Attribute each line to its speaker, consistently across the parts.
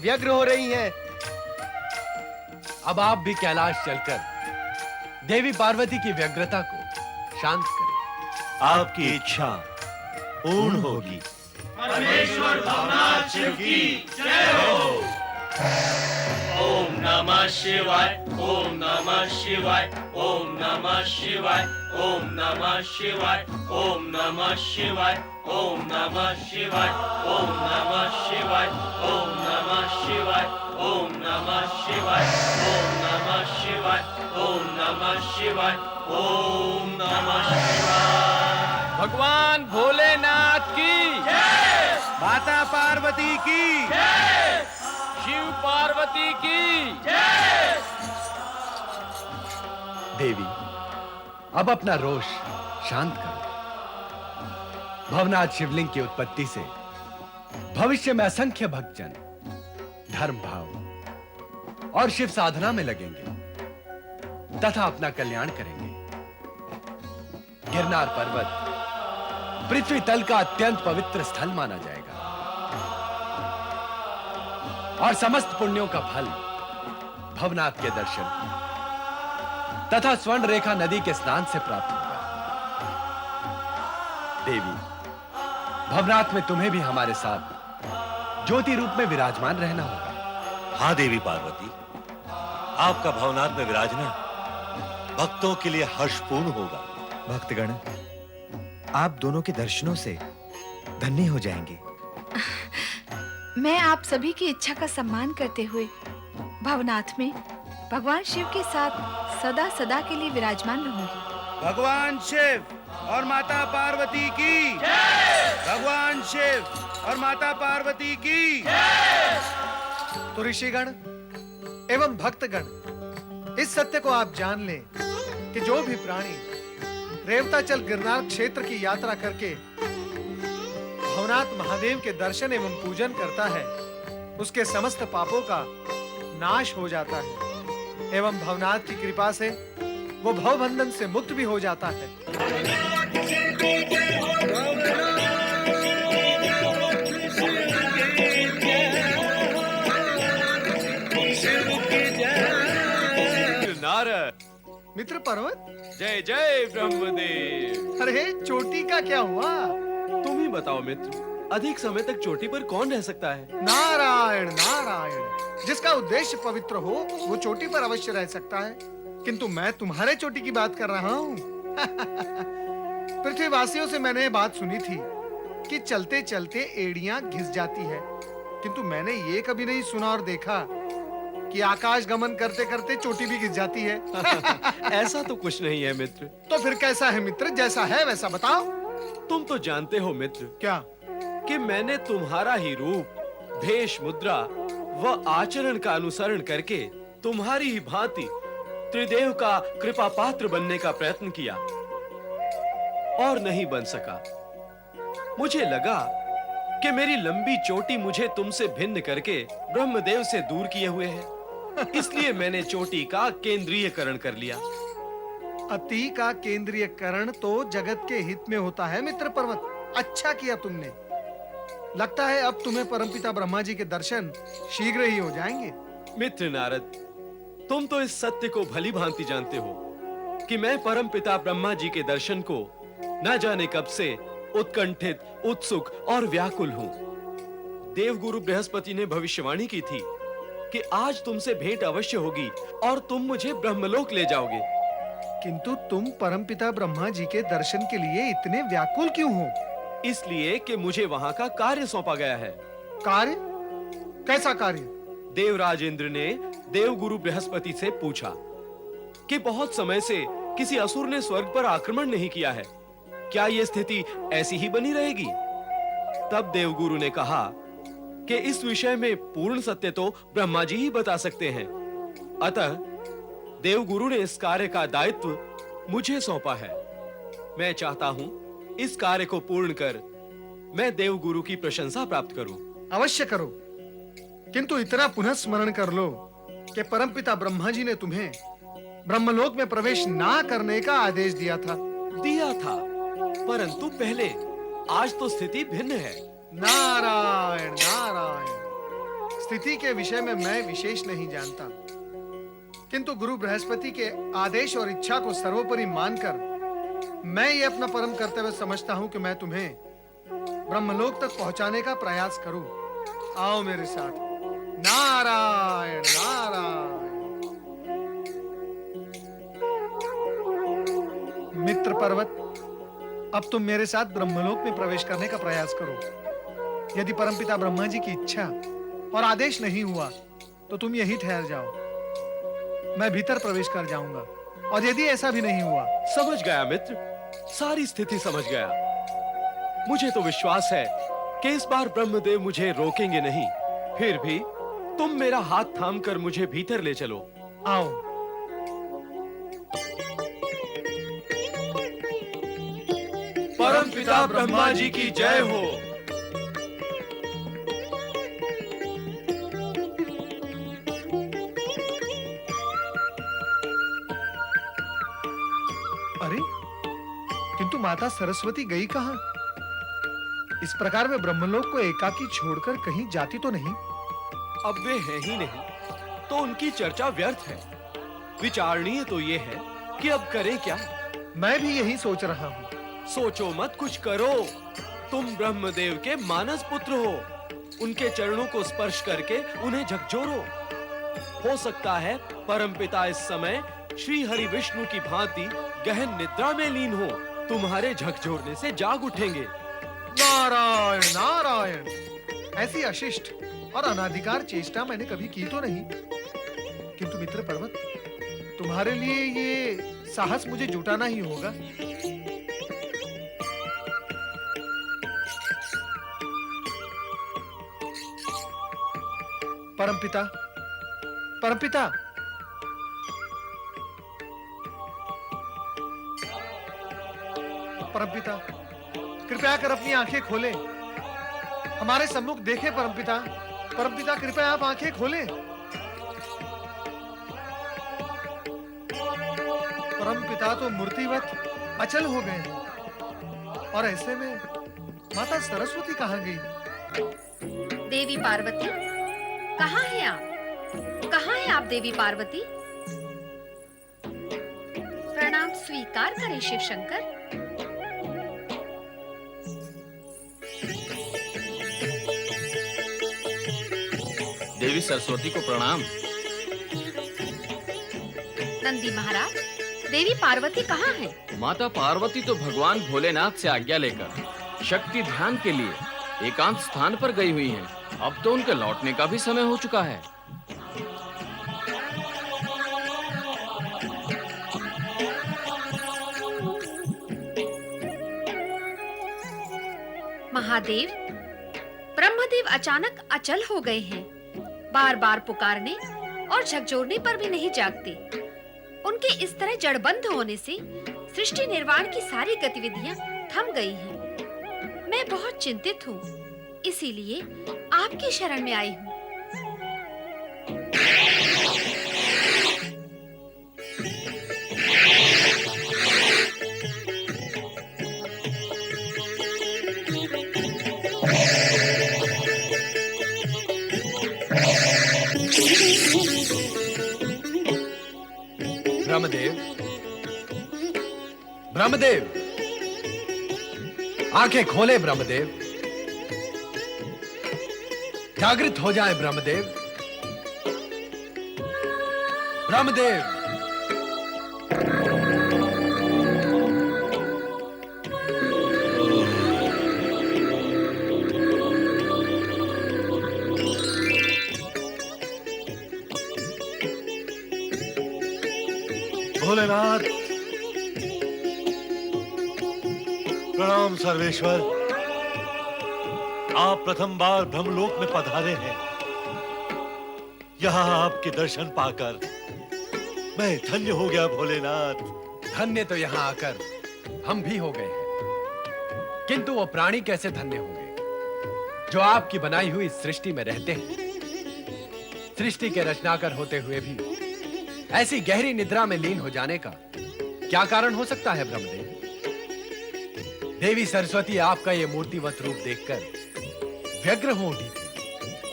Speaker 1: व्यग्र हो रही हैं।
Speaker 2: अब आप भी कैलाश चलकर देवी पार्वती की व्यग्रता को शांत करें।
Speaker 3: आपकी इच्छा पूर्ण होगी।
Speaker 4: परमेश्वर भवनाथ शिव की जय हो। ओम नमः शिवाय, ओम नमः शिवाय, ओम नमः शिवाय, ओम नमः शिवाय, ओम नमः शिवाय, ओम नमः शिवाय, ओम नमः शिवाय, ओम नमः शिवाय, ओम नमः शिवाय, ओम नमः शिवाय, ओम नमः शिवाय, ओम नमः शिवाय।
Speaker 1: भगवान भोलेनाथ की
Speaker 4: जय,
Speaker 1: माता पार्वती की
Speaker 4: जय,
Speaker 1: शिव पार्वती की
Speaker 4: जय।
Speaker 2: देवी, अब अपना रोष शांत करो। भवनाथ शिवलिंग की उत्पत्ति से भविष्य में असंख्य भक्तजन धर्म भाव और शिव साधना में लगेंगे तथा अपना कल्याण करेंगे। गिरनार पर्वत पृथ्वी तल का अत्यंत पवित्र स्थल माना जाएगा और समस्त पुण्यों का फल भवनाथ के दर्शन तथा स्वर्ण रेखा नदी के स्नान से प्राप्त होगा। देवी, भवनाथ में तुम्हें भी हमारे साथ ज्योति रूप में विराजमान रहना होगा।
Speaker 3: हाँ देवी पार्वती, आपका भवनाथ में विराजना भक्तों के लिए हर्षपूर्ण होगा।
Speaker 5: भक्तगण, आप दोनों के दर्शनों से धन्य हो जाएंगे।
Speaker 6: मैं आप सभी की इच्छा का सम्मान करते हुए भवनाथ में भगवान शिव के साथ सदा सदा के लिए विराजमान रहूंगी।
Speaker 1: भगवान शिव और माता पार्वती की
Speaker 4: जय,
Speaker 1: भगवान शिव और माता पार्वती की
Speaker 4: जय।
Speaker 7: तो ऋषिगण एवं भक्तगण, इस सत्य को आप जान लें कि जो भी प्राणी रेवताचल गिरनार क्षेत्र की यात्रा करके भवनाथ महादेव के दर्शन एवं पूजन करता है, उसके समस्त पापों का नाश हो जाता है एवं भवनाथ की कृपा से वो भवबंधन से मुक्त भी हो जाता है।
Speaker 1: नारद,
Speaker 7: मित्र पर्वत,
Speaker 1: जय जय ब्रह्मदेव।
Speaker 7: अरे चोटी का क्या हुआ?
Speaker 1: तुम ही बताओ मित्र, अधिक समय तक चोटी पर कौन रह सकता है?
Speaker 7: नारायण नारायण, जिसका उद्देश्य पवित्र हो वो चोटी पर अवश्य रह सकता है, किंतु मैं तुम्हारे चोटी की बात कर रहा हूँ। पृथ्वीवासियों से मैंने बात सुनी थी कि चलते चलते एड़ियां घिस जाती है, किंतु मैंने ये कभी नहीं सुना और देखा कि आकाश गमन करते करते चोटी भी घिस जाती है।
Speaker 1: ऐसा तो कुछ नहीं है मित्र।
Speaker 7: तो फिर कैसा है मित्र? जैसा है वैसा बताओ।
Speaker 1: तुम तो जानते हो मित्र
Speaker 7: क्या?
Speaker 1: कि मैंने तुम्हारा ही रूप, भेष, मुद्रा व आचरण का अनुसरण करके तुम्हारी ही भांति त्रिदेव का कृपा पात्र बनने का प्रयत्न किया और नहीं बन सका। मुझे लगा कि मेरी लंबी चोटी मुझे तुमसे भिन्न करके ब्रह्मदेव से दूर किए हुए है, इसलिए मैंने चोटी का केंद्रीयकरण कर लिया।
Speaker 7: अति का केंद्रीयकरण तो जगत के हित में होता है मित्र पर्वत। अच्छा किया तुमने। लगता है अब तुम्हें परमपिता ब्रह्मा जी के दर्शन शीघ्र ही हो जाएंगे।
Speaker 1: मित्र नारद, तुम तो इस सत्य को भली भांति जानते हो कि मैं परमपिता ब्रह्मा जी के दर्शन को न जाने कब से उत्कंठित, उत्सुक और व्याकुल हूं। देवगुरु बृहस्पति ने भविष्यवाणी की थी कि आज तुमसे भेंट अवश्य होगी और तुम मुझे ब्रह्मलोक ले जाओगे।
Speaker 7: किंतु तुम परमपिता ब्रह्मा जी के दर्शन के लिए इतने व्याकुल क्यों हो?
Speaker 1: इसलिए कि मुझे वहां का कार्य सौंपा गया है।
Speaker 7: कार्य? कैसा कार्य?
Speaker 1: देवराज इंद्र ने देवगुरु बृहस्पति से पूछा कि बहुत समय से किसी असुर ने स्वर्ग पर आक्रमण नहीं किया है, क्या यह स्थिति ऐसी ही बनी रहेगी? तब देवगुरु ने कहा कि इस विषय में पूर्ण सत्य तो ब्रह्मा जी ही बता सकते हैं। अतः देवगुरु ने इस कार्य का दायित्व मुझे सौंपा है। मैं चाहता हूं इस कार्य को पूर्ण कर मैं देवगुरु की प्रशंसा प्राप्त करूं।
Speaker 7: अवश्य करो, किंतु इतना पुनः स्मरण कर लो कि परमपिता ब्रह्मा जी ने तुम्हें ब्रह्मलोक में प्रवेश ना करने का आदेश दिया था।
Speaker 1: परंतु पहले, आज तो स्थिति भिन्न है।
Speaker 7: नारायण नारायण, स्थिति के विषय में मैं विशेष नहीं जानता, किंतु गुरु बृहस्पति के आदेश और इच्छा को सर्वोपरि मानकर मैं ये अपना परम कर्तव्य समझता हूं कि मैं तुम्हें ब्रह्मलोक तक पहुंचाने का प्रयास करूं। आओ मेरे साथ। नारायण नारायण। मित्र पर्वत, अब तुम मेरे साथ ब्रह्मलोक में प्रवेश करने का प्रयास करो। यदि परमपिता ब्रह्मा जी की इच्छा और आदेश नहीं हुआ तो तुम यहीं ठहर जाओ, मैं भीतर प्रवेश कर जाऊंगा। और यदि ऐसा भी नहीं हुआ,
Speaker 1: समझ गया मित्र, सारी स्थिति समझ गया। मुझे तो विश्वास है कि इस बार ब्रह्मदेव मुझे रोकेंगे नहीं। फिर भी तुम मेरा हाथ थामकर मुझे भीतर ले चलो।
Speaker 7: आओ।
Speaker 1: परमपिता ब्रह्मा जी की जय हो।
Speaker 7: अरे, किंतु माता सरस्वती गई कहां? इस प्रकार वे ब्रह्मलोक को एकाकी छोड़कर कहीं जाती तो नहीं?
Speaker 1: अब वे हैं ही नहीं तो उनकी चर्चा व्यर्थ है। विचारणीय तो ये है कि अब करें क्या।
Speaker 7: मैं भी यही सोच रहा हूं।
Speaker 1: सोचो मत, कुछ करो। तुम ब्रह्मदेव के मानस पुत्र हो। उनके चरणों को स्पर्श करके उन्हें झकझोरो। हो सकता है परमपिता इस समय श्री हरि विष्णु की भांति गहन निद्रा में लीन हो। तुम्हारे झकझोरने से जाग उठेंगे।
Speaker 7: नारायण नारायण। ऐसी अशिष्ट और अनाधिकार चेष्टा मैंने कभी की तो नहीं, किंतु मित्र पर्वत, तुम्हारे लिए ये साहस मुझे जुटाना ही होगा। परमपिता, परमपिता, परमपिता, कृपया कर अपनी आंखें खोलें, हमारे सम्मुख देखें। परमपिता, परमपिता, कृपया आप आंखें खोलें। परमपिता तो मूर्तिवत अचल हो गए हैं, और ऐसे में माता सरस्वती कहां गई?
Speaker 8: देवी पार्वती, कहाँ हैं आप? कहाँ हैं आप देवी पार्वती? प्रणाम स्वीकार करें शिव शंकर।
Speaker 4: देवी सरस्वती को प्रणाम।
Speaker 8: नंदी महाराज, देवी पार्वती कहाँ हैं?
Speaker 9: माता पार्वती तो भगवान भोलेनाथ से आज्ञा लेकर शक्ति ध्यान के लिए एकांत स्थान पर गई हुई हैं। अब तो उनके लौटने का भी समय हो चुका है।
Speaker 8: महादेव, ब्रह्मदेव अचानक अचल हो गए हैं। बार बार पुकारने और झकझोरने पर भी नहीं जागते। उनके इस तरह जड़बंध होने से सृष्टि निर्माण की सारी गतिविधियां थम गई हैं। मैं बहुत चिंतित हूँ, इसीलिए आपकी शरण में आई हूँ।
Speaker 2: ब्रह्मदेव, ब्रह्मदेव, आंखें खोले ब्रह्मदेव। जागृत हो जाए ब्रह्मदेव। ब्रह्मदेव,
Speaker 3: भोलेनाथ, प्रणाम सर्वेश्वर। आप प्रथम बार ब्रह्मलोक में पधारे हैं। यहाँ आपके दर्शन पाकर मैं धन्य हो गया भोलेनाथ।
Speaker 2: धन्य तो यहां आकर हम भी हो गए हैं, किंतु वो प्राणी कैसे धन्य होंगे जो आपकी बनाई हुई सृष्टि में रहते हैं। सृष्टि के रचनाकर होते हुए भी ऐसी गहरी निद्रा में लीन हो जाने का क्या कारण हो सकता है ब्रह्मदेव? देवी सरस्वती आपका ये मूर्तिवत रूप देखकर व्यग्र हो उठी थी।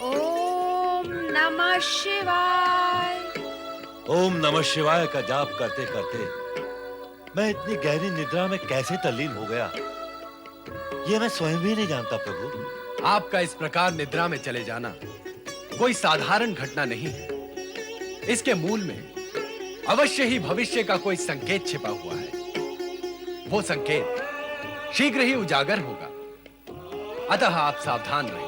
Speaker 8: ओम नमः शिवाय।
Speaker 3: ओम नमः शिवाय का जाप करते करते मैं इतनी गहरी निद्रा में कैसे तल्लीन हो गया, ये मैं स्वयं भी नहीं जानता प्रभु।
Speaker 2: आपका इस प्रकार निद्रा में चले जाना कोई साधारण घटना नहीं है। इसके मूल में अवश्य ही भविष्य का कोई संकेत छिपा हुआ है। वो संकेत शीघ्र ही उजागर होगा, अतः आप सावधान रहें।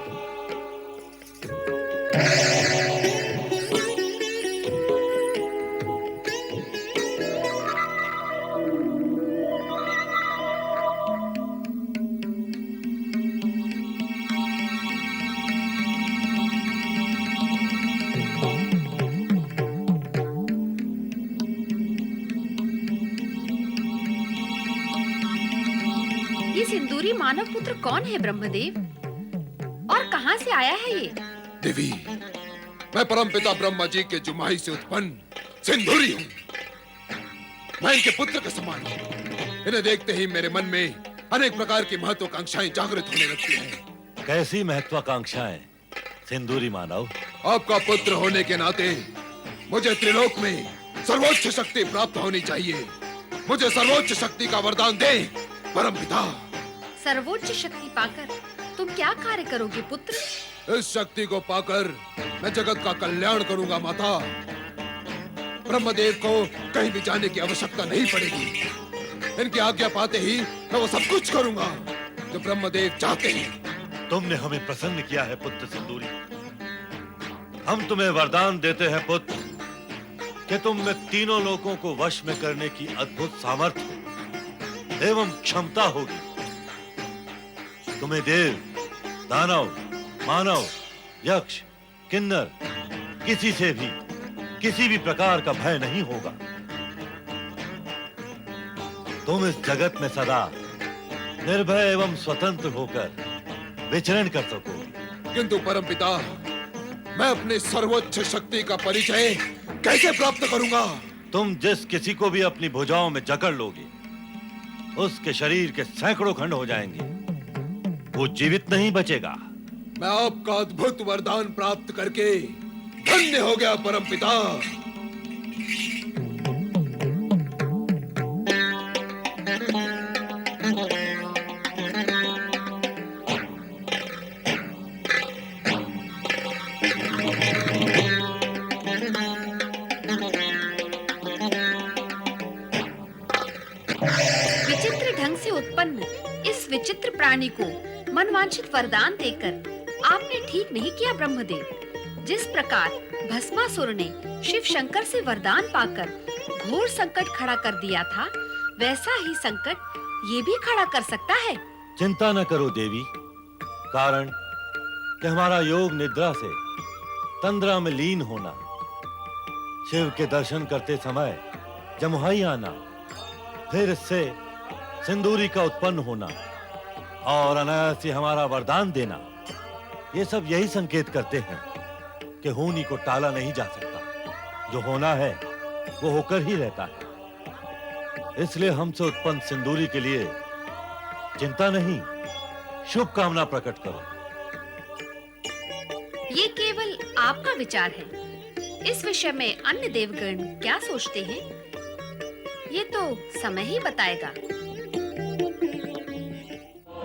Speaker 8: ये सिंदूरी मानव पुत्र कौन है ब्रह्मदेव, और कहां से आया है ये?
Speaker 10: देवी, मैं परमपिता ब्रह्मा जी के जुमाही से उत्पन्न सिंदूरी हूँ। मैं इनके पुत्र के समान हूँ। इन्हें देखते ही मेरे मन में अनेक प्रकार की महत्वाकांक्षाएं जागृत होने लगती हैं।
Speaker 3: कैसी महत्वाकांक्षाएं सिंदूरी मानव?
Speaker 10: आपका पुत्र होने के नाते मुझे त्रिलोक में सर्वोच्च शक्ति प्राप्त होनी चाहिए। मुझे सर्वोच्च शक्ति का वरदान दे परमपिता।
Speaker 8: सर्वोच्च शक्ति पाकर तुम क्या कार्य करोगे पुत्र?
Speaker 10: इस शक्ति को पाकर मैं जगत का कल्याण करूंगा माता। ब्रह्मदेव को कहीं भी जाने की आवश्यकता नहीं पड़ेगी। इनकी आज्ञा पाते ही मैं वो सब कुछ करूंगा जो ब्रह्मदेव चाहते हैं।
Speaker 3: तुमने हमें प्रसन्न किया है पुत्र सिंदूरी। हम तुम्हें वरदान देते हैं पुत्र कि तुम में तीनों लोगों को वश में करने की अद्भुत सामर्थ्य एवं क्षमता होगी। तुम्हें देव, दानव, मानव, यक्ष, किन्नर किसी से भी किसी भी प्रकार का भय नहीं होगा। तुम इस जगत में सदा निर्भय एवं स्वतंत्र होकर विचरण कर सकोगे।
Speaker 10: किंतु परमपिता, मैं अपने सर्वोच्च शक्ति का परिचय कैसे प्राप्त करूंगा?
Speaker 3: तुम जिस किसी को भी अपनी भुजाओं में जकड़ लोगे, उसके शरीर के सैकड़ों खंड हो जाएंगे। वो जीवित नहीं बचेगा।
Speaker 10: मैं आपका अद्भुत वरदान प्राप्त करके धन्य हो गया परमपिता।
Speaker 8: विचित्र ढंग से उत्पन्न इस विचित्र प्राणी को मनवांछित वरदान देकर आपने ठीक नहीं किया ब्रह्मदेव। जिस प्रकार भस्मासुर ने शिव शंकर से वरदान पाकर घोर संकट खड़ा कर दिया था, वैसा ही संकट ये भी खड़ा कर सकता है।
Speaker 3: चिंता न करो देवी, कारण कि हमारा योग निद्रा से तंद्रा में लीन होना, शिव के दर्शन करते समय जमुहाई आना, फिर इससे सिंदूरी का उत्पन्न होना और अनायास ही हमारा वरदान देना, ये सब यही संकेत करते हैं कि होनी को टाला नहीं जा सकता। जो होना है वो होकर ही रहता है। इसलिए हमसे उत्पन्न सिंदूरी के लिए चिंता नहीं, शुभ कामना प्रकट करो।
Speaker 8: ये केवल आपका विचार है। इस विषय में अन्य देवगण क्या सोचते हैं, ये तो समय ही बताएगा।